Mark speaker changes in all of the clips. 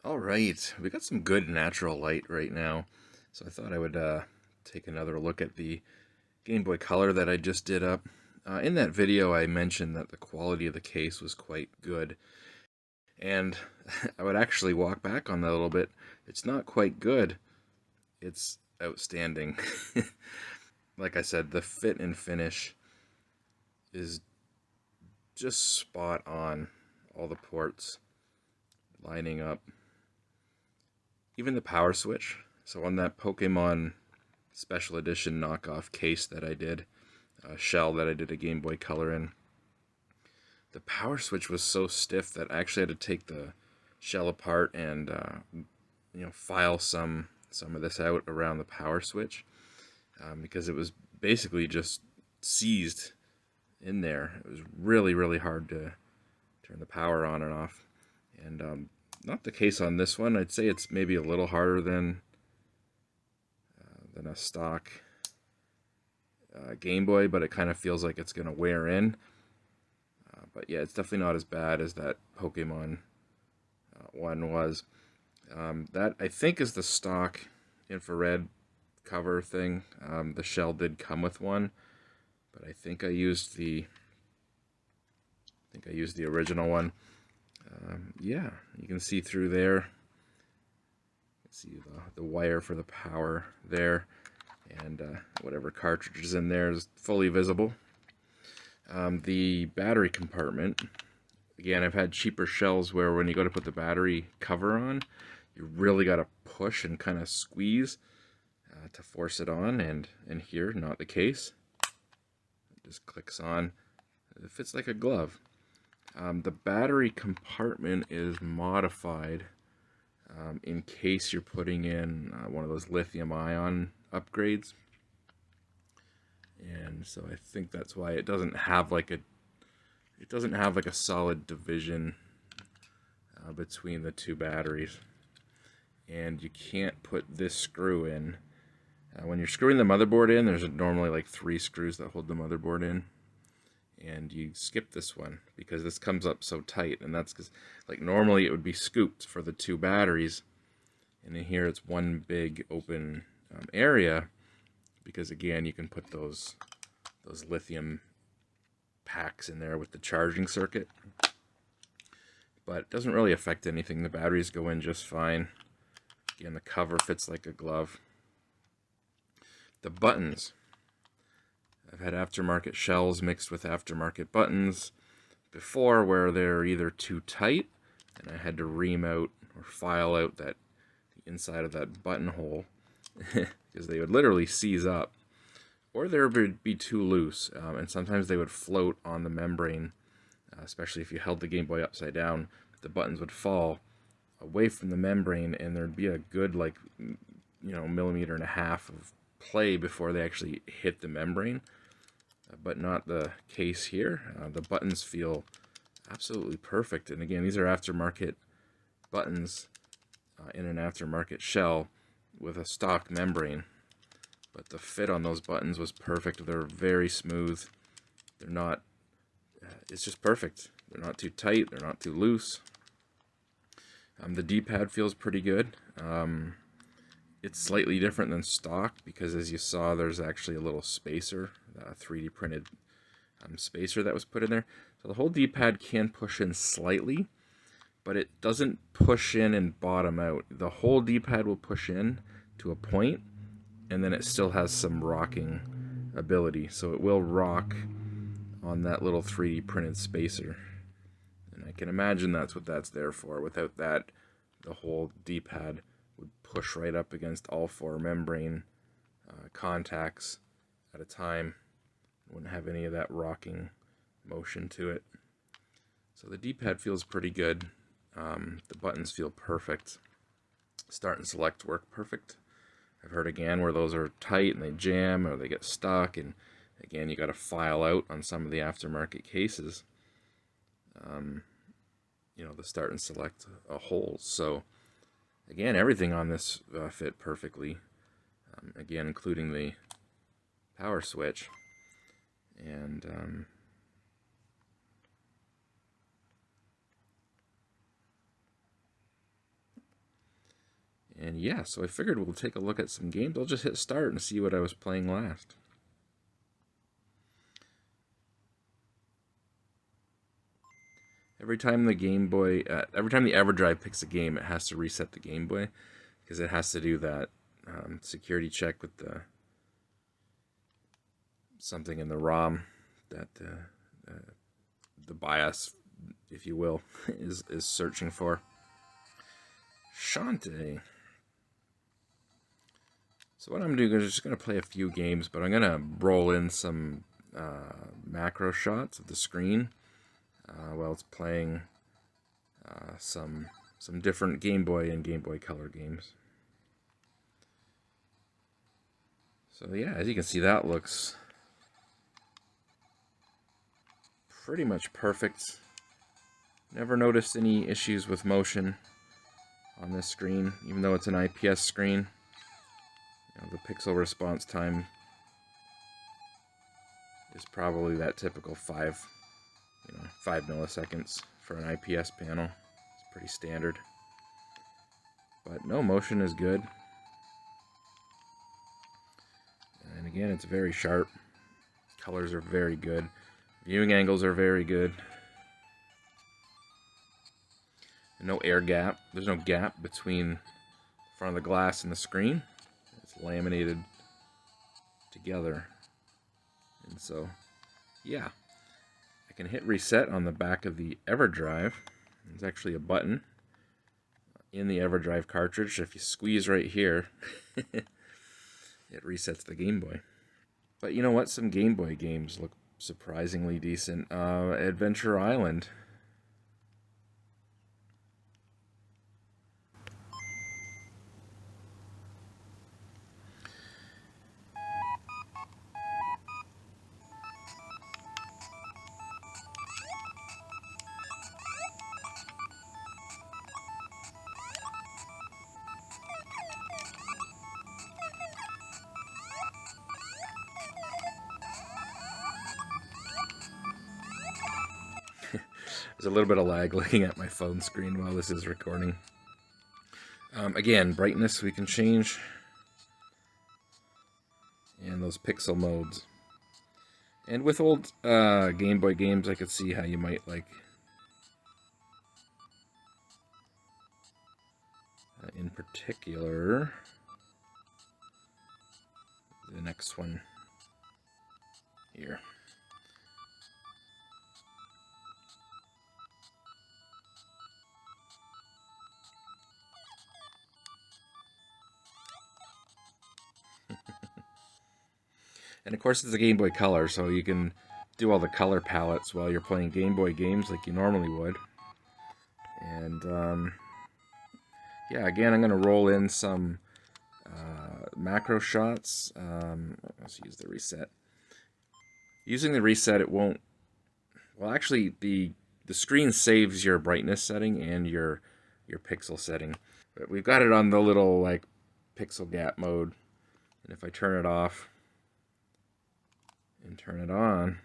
Speaker 1: All right, we got some good natural light right now, so I thought I would take another look at the Game Boy Color that I just did up. In that video, I mentioned that the quality of the case was quite good, and I would actually walk back on that a little bit. It's not quite good, it's outstanding. Like I said, the fit and finish is just spot on. All the ports lining up. Even the power switch. So on that Pokemon special edition knockoff case that I did, shell that I did a Game Boy Color in, the power switch was so stiff that I actually had to take the shell apart and file some of this out around the power switch, because it was basically just seized in there. It was really hard to turn the power on and off. And not the case on this one. I'd say it's maybe a little harder than a stock Game Boy, but it kind of feels like it's going to wear in. But yeah, it's definitely not as bad as that Pokemon one was. That, I think, is the stock infrared cover thing. The shell did come with one, but I think I used the original one. Yeah, you can see through there. See the wire for the power there, and whatever cartridge is in there is fully visible. The battery compartment, again, I've had cheaper shells where when you go to put the battery cover on, you really got to push and kind of squeeze to force it on, and here, not the case. It just clicks on. It fits like a glove. The battery compartment is modified in case you're putting in one of those lithium-ion upgrades, and so I think that's why it doesn't have like a solid division between the two batteries, and you can't put this screw in. When you're screwing the motherboard in, there's normally like 3 screws that hold the motherboard in, and you skip this one because this comes up so tight, and that's because like normally it would be scooped for the 2 batteries, and in here it's one big open area, because again you can put those lithium packs in there with the charging circuit, but it doesn't really affect anything. The batteries go in just fine. Again, the cover fits like a glove. The buttons, I've had aftermarket shells mixed with aftermarket buttons before where they're either too tight and I had to ream out or file out the inside of that buttonhole because they would literally seize up, or they would be too loose, and sometimes they would float on the membrane, especially if you held the Game Boy upside down. The buttons would fall away from the membrane, and there'd be a good 1.5 millimeters of play before they actually hit the membrane. But not the case here. The buttons feel absolutely perfect, and again, these are aftermarket buttons in an aftermarket shell with a stock membrane, but the fit on those buttons was perfect. They're very smooth. They're not, it's just perfect. They're not too tight, they're not too loose. The D-pad feels pretty good. It's slightly different than stock because, as you saw, there's actually a little spacer, a 3D printed spacer that was put in there. So the whole D-pad can push in slightly, but it doesn't push in and bottom out. The whole D-pad will push in to a point, and then it still has some rocking ability. So it will rock on that little 3D printed spacer. And I can imagine that's what that's there for. Without that, the whole D-pad would push right up against all 4 membrane contacts at a time. Wouldn't have any of that rocking motion to it. So the D-pad feels pretty good. The buttons feel perfect. Start and select work perfect. I've heard again where those are tight and they jam or they get stuck, and again you got to file out on some of the aftermarket cases. The start and select holes. So again, everything on this fit perfectly. Again, including the power switch. And And yeah, so I figured we'll take a look at some games. I'll just hit start and see what I was playing last. Every time the Game Boy, every time the EverDrive picks a game, it has to reset the Game Boy, because it has to do that security check with the something in the ROM that the BIOS, if you will, is searching for. Shantae. So what I'm doing is just going to play a few games, but I'm going to roll in some macro shots of the screen while it's playing some different Game Boy and Game Boy Color games. So yeah, as you can see, that looks pretty much perfect. Never noticed any issues with motion on this screen, even though it's an IPS screen. You know, the pixel response time is probably that typical 5 milliseconds for an IPS panel. It's pretty standard. But no, motion is good. And again, it's very sharp. Colors are very good. Viewing angles are very good. And no air gap. There's no gap between the front of the glass and the screen. It's laminated together. And so, yeah. I can hit reset on the back of the EverDrive. There's actually a button in the EverDrive cartridge. If you squeeze right here, it resets the Game Boy. But you know what? Some Game Boy games look surprisingly decent. Adventure Island. There's a little bit of lag looking at my phone screen while this is recording. Again, brightness we can change. And those pixel modes. And with old Game Boy games, I could see how you might like... in particular... the next one here. And of course it's a Game Boy Color, so you can do all the color palettes while you're playing Game Boy games like you normally would. And yeah, again, I'm going to roll in some macro shots. Let's use the reset. Using the reset, it won't... Well, actually, the screen saves your brightness setting and your pixel setting. But we've got it on the little like pixel gap mode. And if I turn it off and turn it on,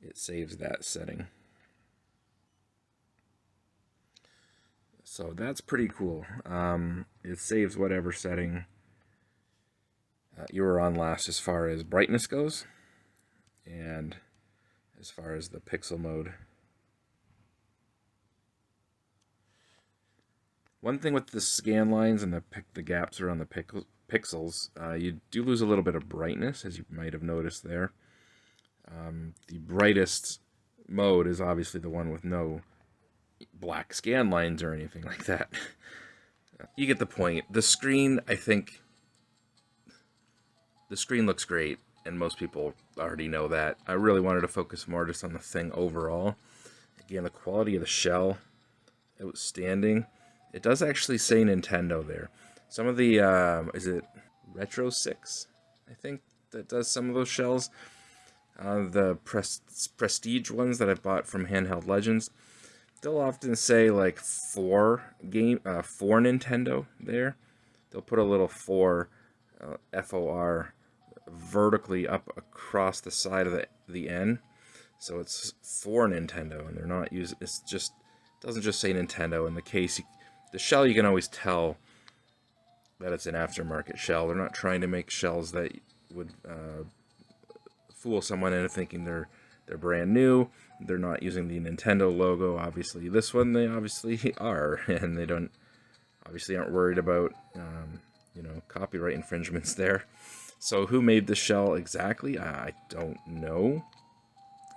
Speaker 1: it saves that setting. So that's pretty cool. It saves whatever setting you were on last as far as brightness goes and as far as the pixel mode. One thing with the scan lines and the gaps around the pixels, you do lose a little bit of brightness, as you might have noticed there. The brightest mode is obviously the one with no black scan lines or anything like that. You get the point. The screen, I think, the screen looks great, and most people already know that. I really wanted to focus more just on the thing overall. Again, the quality of the shell, outstanding. It does actually say Nintendo there. Some of the, is it Retro 6? I think that does some of those shells. The Prestige ones that I've bought from Handheld Legends, they'll often say like for Nintendo there. They'll put a little for FOR vertically up across the side of the N, so it's for Nintendo, and they're not using. It's just doesn't just say Nintendo. In the case, the shell you can always tell that it's an aftermarket shell. They're not trying to make shells that would fool someone into thinking they're brand new. They're not using the Nintendo logo. Obviously, this one they obviously are, and they don't obviously aren't worried about you know, copyright infringements there. So who made the shell exactly? I don't know,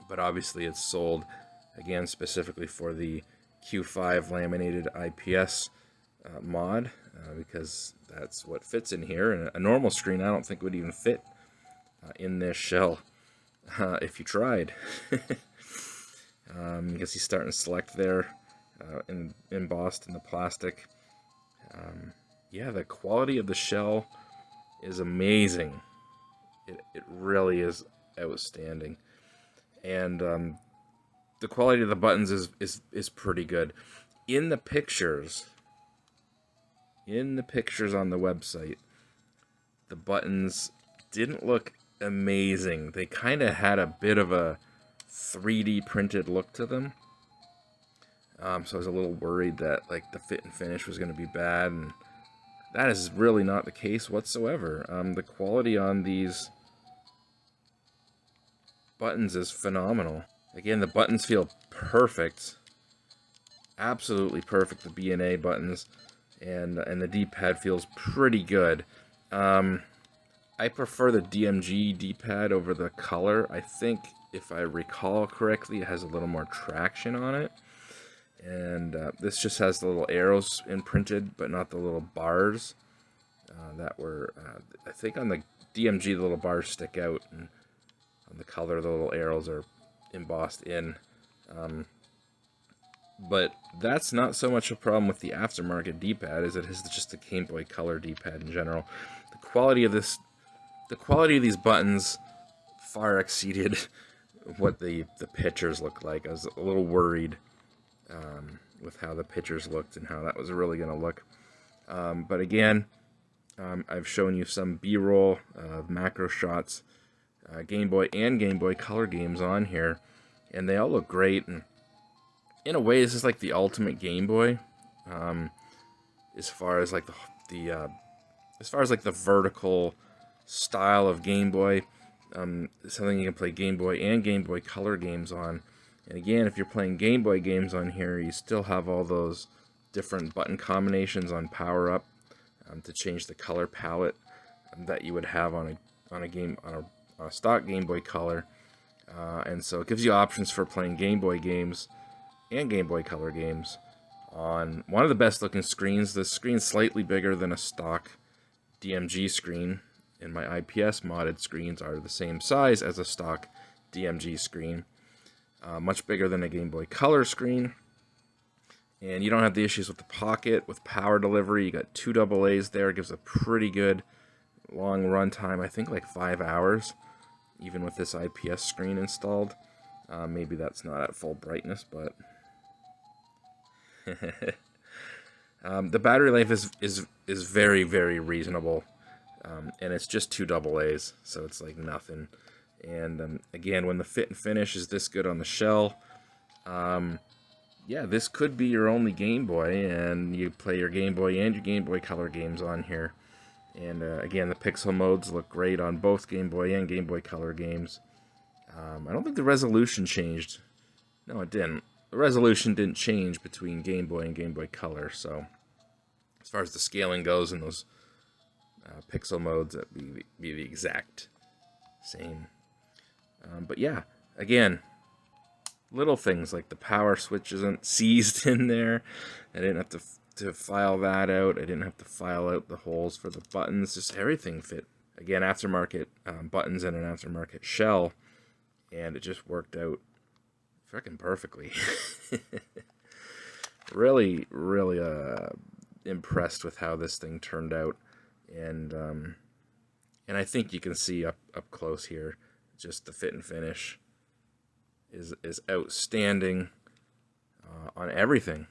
Speaker 1: but obviously it's sold again specifically for the Q5 laminated IPS mod, because that's what fits in here. And a normal screen I don't think would even fit in this shell if you tried. You can see starting to select there, embossed in the plastic. Yeah, the quality of the shell is amazing. It really is outstanding. And the quality of the buttons is pretty good. In the pictures on the website, the buttons didn't look amazing. They kind of had a bit of a 3D printed look to them. So I was a little worried that like the fit and finish was going to be bad, and that is really not the case whatsoever. The quality on these buttons is phenomenal. Again, the buttons feel perfect, absolutely perfect. The B and A buttons, and the D-pad feels pretty good. I prefer the DMG D-pad over the color. I think, if I recall correctly, it has a little more traction on it. And this just has the little arrows imprinted, but not the little bars that were, I think on the DMG, the little bars stick out, and on the color, the little arrows are embossed in. But that's not so much a problem with the aftermarket D-pad as it is just the Game Boy Color D-pad in general. The quality of these buttons far exceeded what the pictures looked like. I was a little worried with how the pictures looked and how that was really going to look. But again, I've shown you some B-roll macro shots, Game Boy and Game Boy Color games on here, and they all look great. And in a way, this is like the ultimate Game Boy, as far as like the vertical style of Game Boy. Something you can play Game Boy and Game Boy Color games on. And again, if you're playing Game Boy games on here, you still have all those different button combinations on power up to change the color palette that you would have on a stock Game Boy Color. And so it gives you options for playing Game Boy games and Game Boy Color games on one of the best looking screens. The screen's slightly bigger than a stock DMG screen, and my IPS modded screens are the same size as a stock DMG screen. Much bigger than a Game Boy Color screen. And you don't have the issues with the pocket, with power delivery. You got 2 AA's there. It gives a pretty good long run time, I think like 5 hours, even with this IPS screen installed. Maybe that's not at full brightness, but the battery life is very, very reasonable, and it's just 2 AA's, so it's like nothing. And again, when the fit and finish is this good on the shell, yeah, this could be your only Game Boy, and you play your Game Boy and your Game Boy Color games on here. And again, the pixel modes look great on both Game Boy and Game Boy Color games. I don't think the resolution changed. No, it didn't. The resolution didn't change between Game Boy and Game Boy Color, so as far as the scaling goes in those pixel modes, that'd be the exact same. But yeah, again, little things like the power switch isn't seized in there. I didn't have to file that out. I didn't have to file out the holes for the buttons. Just everything fit. Again, aftermarket buttons and an aftermarket shell, and it just worked out freaking perfectly. Really, really impressed with how this thing turned out, and I think you can see up close here, just the fit and finish is outstanding on everything.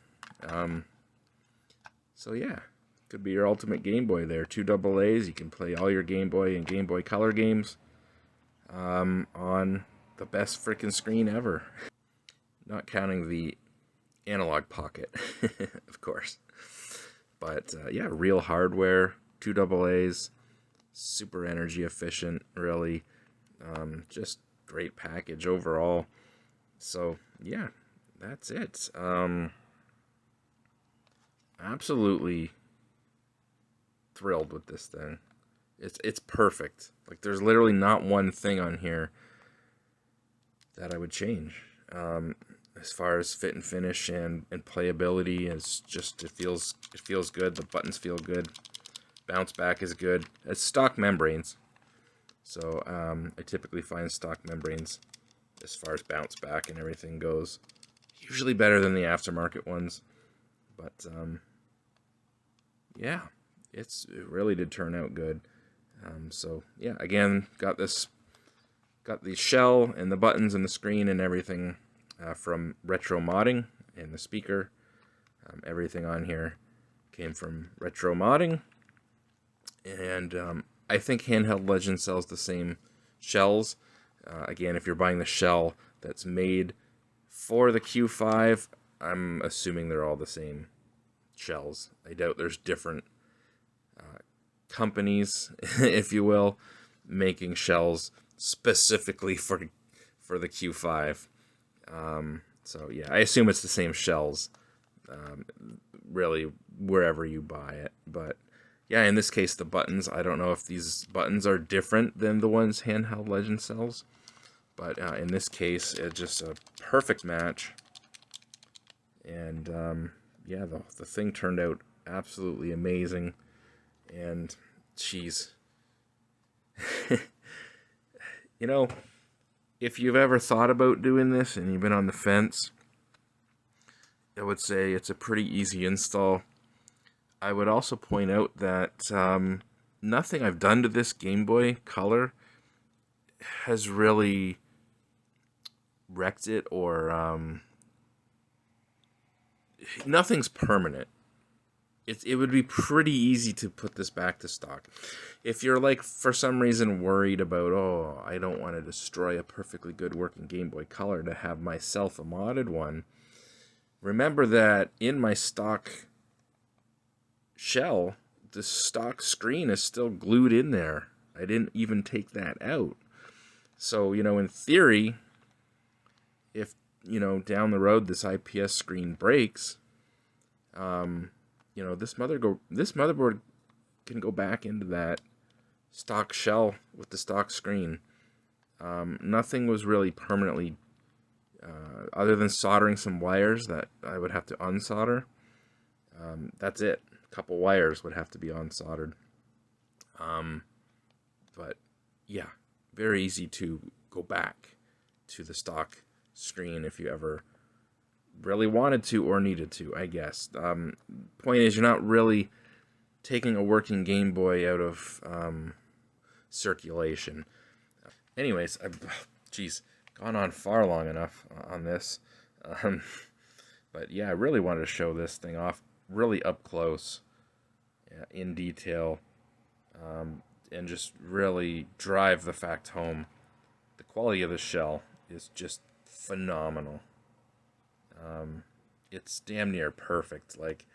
Speaker 1: So yeah, could be your ultimate Game Boy there. 2 AA's. You can play all your Game Boy and Game Boy Color games on the best freaking screen ever. Not counting the analog pocket, of course. But yeah, real hardware, two AA's, super energy efficient, really. Just great package overall. So yeah, that's it. Absolutely thrilled with this thing. It's perfect. Like, there's literally not one thing on here that I would change. As far as fit and finish and playability, it's just it feels good. The buttons feel good. Bounce back is good. It's stock membranes, so I typically find stock membranes, as far as bounce back and everything goes, usually better than the aftermarket ones. But yeah, it really did turn out good. So yeah, again, got the shell and the buttons and the screen and everything from Retro Modding, and the speaker. Everything on here came from Retro Modding, and I think Handheld Legend sells the same shells. Again, if you're buying the shell that's made for the Q5, I'm assuming they're all the same shells. I doubt there's different companies, if you will, making shells specifically for the Q5. So yeah, I assume it's the same shells, really, wherever you buy it. But yeah, in this case, the buttons, I don't know if these buttons are different than the ones Handheld Legend sells, but in this case, it's just a perfect match. And yeah, the thing turned out absolutely amazing. And geez, you know, if you've ever thought about doing this and you've been on the fence, I would say it's a pretty easy install. I would also point out that nothing I've done to this Game Boy Color has really wrecked it, or nothing's permanent. It would be pretty easy to put this back to stock. If you're, like, for some reason worried about, oh, I don't want to destroy a perfectly good working Game Boy Color to have myself a modded one, remember that in my stock shell, the stock screen is still glued in there. I didn't even take that out. So, in theory, if, down the road this IPS screen breaks, this motherboard can go back into that stock shell with the stock screen. Nothing was really permanently, other than soldering some wires that I would have to unsolder. That's it. A couple wires would have to be unsoldered. But yeah, very easy to go back to the stock screen if you ever really wanted to or needed to, I guess. Point is, you're not really taking a working Game Boy out of circulation. Anyways, I've gone on far long enough on this. But yeah, I really wanted to show this thing off really up close, in detail, and just really drive the fact home. The quality of the shell is just phenomenal. It's damn near perfect. Like,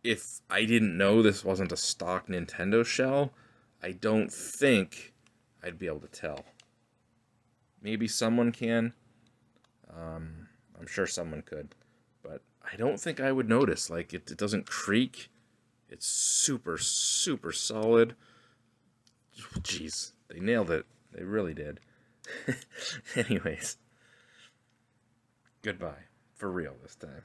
Speaker 1: if I didn't know this wasn't a stock Nintendo shell, I don't think I'd be able to tell. Maybe someone can. I'm sure someone could. But I don't think I would notice. Like, it doesn't creak. It's super, super solid. Jeez, they nailed it. They really did. Anyways. Goodbye. For real this time.